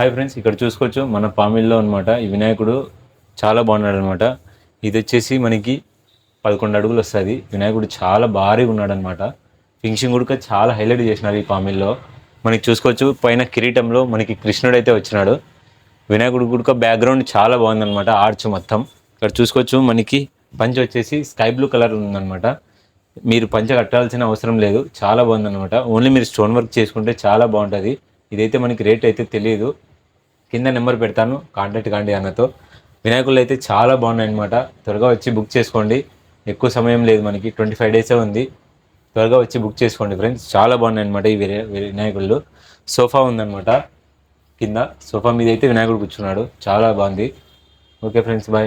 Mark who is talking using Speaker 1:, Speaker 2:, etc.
Speaker 1: Hi friends, ఇక్కడ చూసుకోవచ్చు మన పామిల్లో అనమాట. ఈ వినాయకుడు చాలా బాగున్నాడు అనమాట. ఇది వచ్చేసి మనకి 11 అడుగులు వస్తుంది. వినాయకుడు చాలా భారీగా ఉన్నాడు అనమాట. ఫినిషింగ్ కూడా చాలా హైలైట్ చేసినారు ఈ పామిల్లో. మనకి చూసుకోవచ్చు పైన కిరీటంలో మనకి కృష్ణుడు అయితే వచ్చినాడు. వినాయకుడు కూడా బ్యాక్గ్రౌండ్ చాలా బాగుందన్నమాట. ఆర్చ్ మొత్తం ఇక్కడ చూసుకోవచ్చు. మనకి పంచ వచ్చేసి స్కై బ్లూ కలర్ ఉందన్నమాట. మీరు పంచ కట్టాల్సిన అవసరం లేదు, చాలా బాగుందన్నమాట. ఓన్లీ మీరు స్టోన్ వర్క్ చేసుకుంటే చాలా బాగుంటుంది. ఇదైతే మనకి రేట్ అయితే తెలియదు, కింద నెంబర్ పెడతాను, కాంటాక్ట్ కాండి అన్నతో. వినాయకులు అయితే చాలా బాగున్నాయి అనమాట. త్వరగా వచ్చి బుక్ చేసుకోండి. ఎక్కువ సమయం లేదు, మనకి 25 డేసే ఉంది. త్వరగా వచ్చి బుక్ చేసుకోండి ఫ్రెండ్స్. చాలా బాగున్నాయి అనమాట ఈ వినాయకుళ్ళు. సోఫా ఉందన్నమాట కింద. సోఫా మీద అయితే వినాయకుడు కూర్చున్నాడు, చాలా బాగుంది. Okay friends, bye.